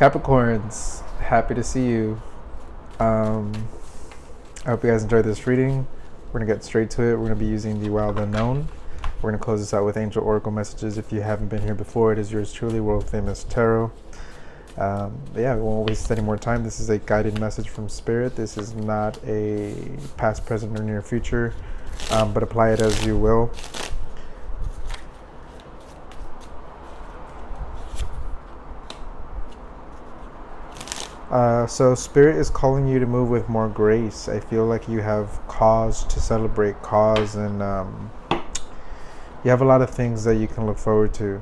Capricorns, happy to see you. I hope you guys enjoyed this reading. We're going to get straight to it. We're going to be using the Wild Unknown. We're going to close this out with Angel Oracle messages. If you haven't been here before, it is yours truly, World Famous Tarot. But yeah, we won't waste any more time. This is a guided message from Spirit. This is not a past, present, or near future, but apply it as you will. So Spirit is calling you to move with more grace. I feel like you have cause to celebrate, and you have a lot of things that you can look forward to.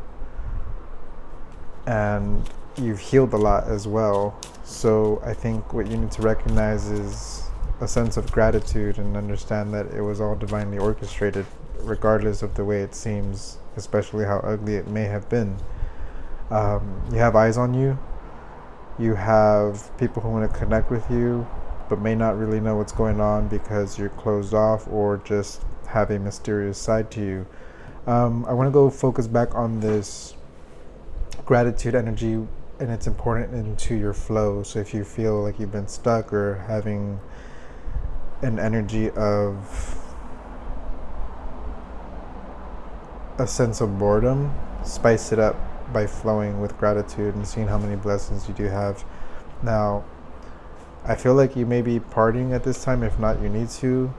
And you've healed a lot as well. So I think what you need to recognize is a sense of gratitude and understand that it was all divinely orchestrated, regardless of the way it seems, especially how ugly it may have been. You have eyes on you. You have people who want to connect with you, but may not really know what's going on because you're closed off or just have a mysterious side to you. I want to go focus back on this gratitude energy, and it's important into your flow. So if you feel like you've been stuck or having an energy of a sense of boredom, spice it up by flowing with gratitude and seeing how many blessings you do have. Now, I feel like you may be partying at this time. If not, you need to.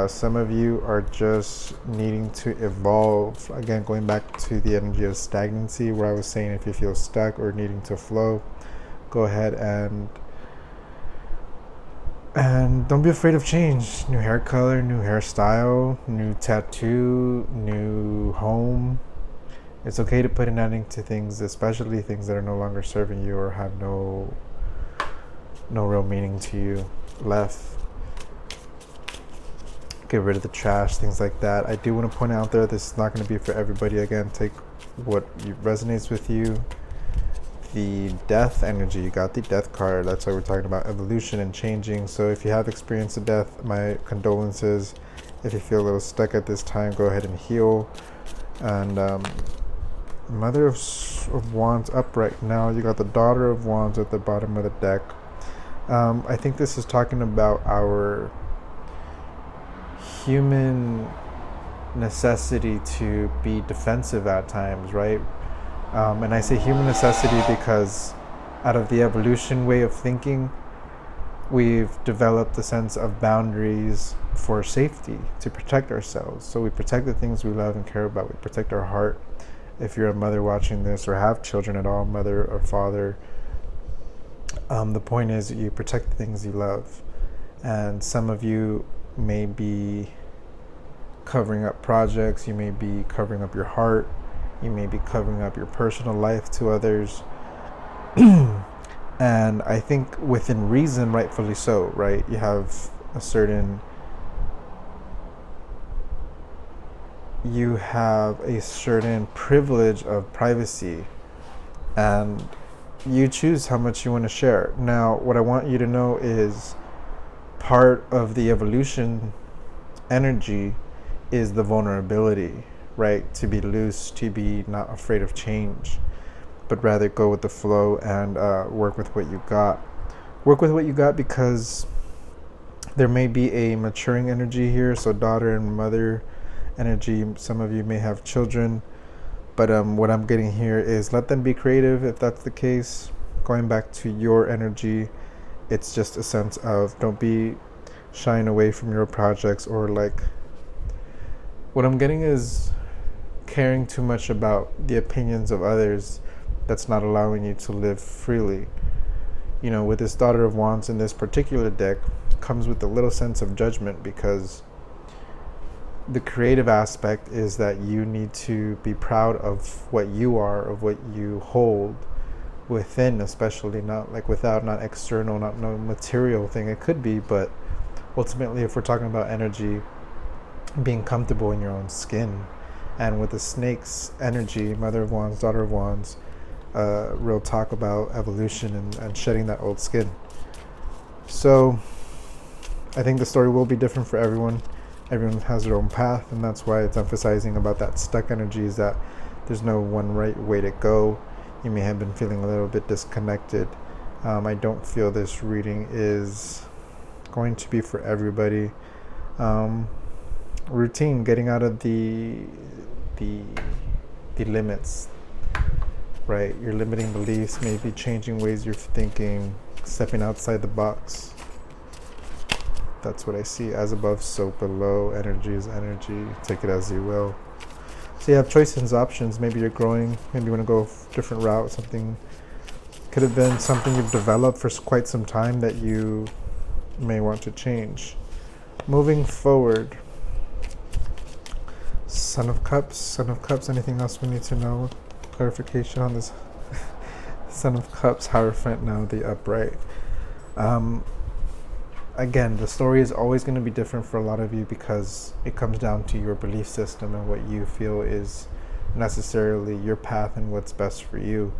Some of you are just needing to evolve. Again, going back to the energy of stagnancy, where I was saying if you feel stuck or needing to flow, go ahead and don't be afraid of change. New hair color, new hairstyle, new tattoo, new home. It's okay to put an ending to things, especially things that are no longer serving you or have no real meaning to you left. Get rid of the trash, things like that. I do want to point out there, this is not going to be for everybody. Again, take what resonates with you. The death energy, you got the death card. That's why we're talking about evolution and changing. So if you have experienced a death, my condolences. If you feel a little stuck at this time, go ahead and heal. And Mother of Wands up right now. You got the Daughter of Wands at the bottom of the deck. I think this is talking about our human necessity to be defensive at times, right? And I say human necessity because out of the evolution way of thinking, we've developed a sense of boundaries for safety, to protect ourselves. So we protect the things we love and care about. We protect our heart. If you're a mother watching this or have children at all, mother or father, the point is you protect the things you love. And some of you may be covering up projects, you may be covering up your heart, you may be covering up your personal life to others. And I think within reason, rightfully so, right? You have a certain privilege of privacy, and you choose how much you want to share. Now, what I want you to know is part of the evolution energy is the vulnerability, right? To be loose, to be not afraid of change, but rather go with the flow and work with what you got. Work with what you got, because there may be a maturing energy here. So daughter and mother energy. Some of you may have children, but what I'm getting here is let them be creative if that's the case. Going back to your energy, it's just a sense of don't be shying away from your projects, or like what I'm getting is caring too much about the opinions of others. That's not allowing you to live freely. You know, with this Daughter of Wands in this particular deck comes with a little sense of judgment, because the creative aspect is that you need to be proud of what you are, of what you hold within, especially not like without, not external, not no material thing. It could be, but ultimately if we're talking about energy, being comfortable in your own skin. And with the Snake's energy, Mother of Wands, Daughter of Wands, real talk about evolution and shedding that old skin. So I think the story will be different for everyone. Everyone has their own path, and that's why it's emphasizing about that stuck energy, is that there's no one right way to go. you may have been feeling a little bit disconnected. I don't feel this reading is going to be for everybody. Routine, getting out of the limits, right? Your limiting beliefs, maybe changing ways you're thinking, stepping outside the box. That's what I see. As above, so below. Energy is energy. Take it as you will. So you have choices, options. Maybe you're growing. Maybe you want to go a different route. Something could have been something you've developed for quite some time that you may want to change. Moving forward. Son of Cups. Son of Cups. Anything else we need to know? Clarification on this. Son of Cups, Hierophant, now the upright. Again, the story is always going to be different for a lot of you because it comes down to your belief system and what you feel is necessarily your path and what's best for you.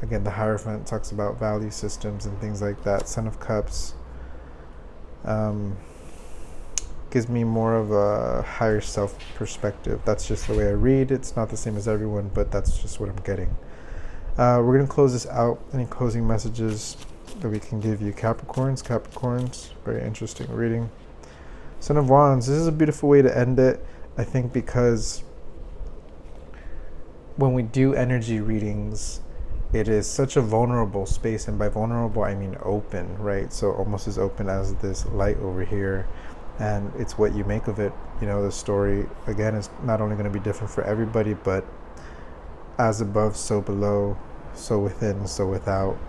Again, the Hierophant talks about value systems and things like that. Son of Cups gives me more of a higher self perspective. That's just the way I read. It's not the same as everyone, but that's just what I'm getting. We're going to close this out. Any closing messages that we can give you? Capricorns, very interesting reading. Son of Wands, this is a beautiful way to end it, I think, because when we do energy readings, it is such a vulnerable space, and by vulnerable I mean open, right? So almost as open as this light over here, and it's what you make of it. You know, the story again is not only going to be different for everybody, but as above, so below, so within, so without.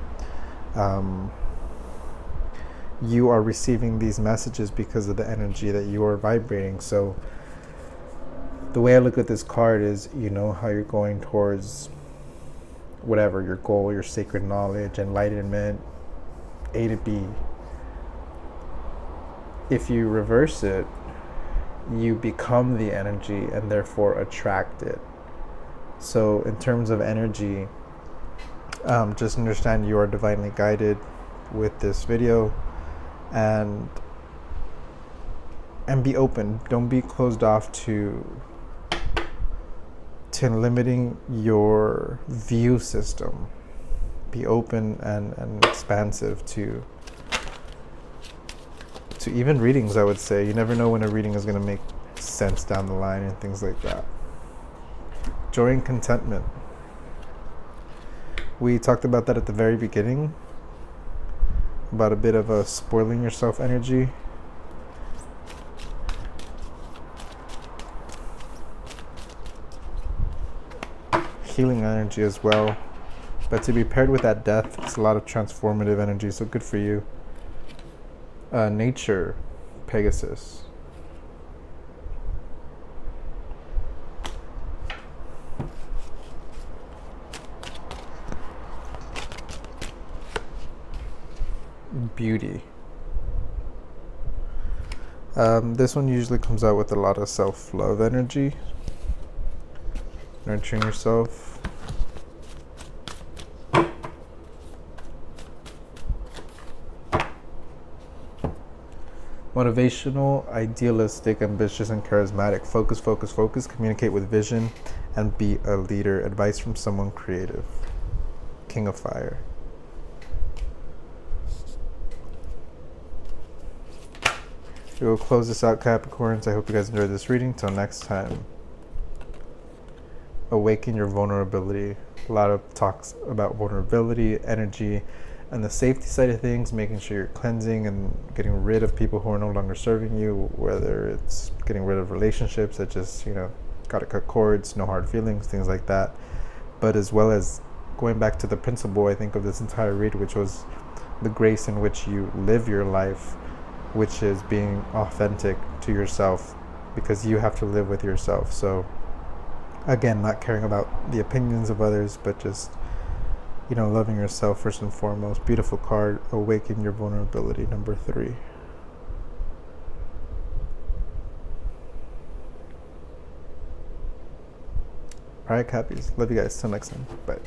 You are receiving these messages because of the energy that you are vibrating. So the way I look at this card is, you know how you're going towards whatever your goal, your sacred knowledge, enlightenment, A to B. If you reverse it, you become the energy and therefore attract it. So in terms of energy, just understand you are divinely guided with this video, and be open. Don't be closed off to limiting your view system. Be open and expansive to even readings, I would say. You never know when a reading is going to make sense down the line and things like that. Joy and contentment. We talked about that at the very beginning, about a bit of a spoiling yourself energy. Healing energy as well. But to be paired with that death, it's a lot of transformative energy, so good for you. Nature, Pegasus. Beauty. This one usually comes out with a lot of self-love energy, nurturing yourself. Motivational, idealistic, ambitious, and charismatic. Focus, focus, focus. Communicate with vision and be a leader. Advice from someone creative. King of Fire. We will close this out, Capricorns. I hope you guys enjoyed this reading. Till next time. Awaken your vulnerability. A lot of talks about vulnerability, energy, and the safety side of things, making sure you're cleansing and getting rid of people who are no longer serving you, whether it's getting rid of relationships that just, gotta cut cords, no hard feelings, things like that. But as well as going back to the principle, I think, of this entire read, which was the grace in which you live your life, which is being authentic to yourself, because you have to live with yourself. So again, not caring about the opinions of others, but just, loving yourself first and foremost. Beautiful card. Awaken your vulnerability, number 3. All right, Cappies. Love you guys. Till next time. Bye.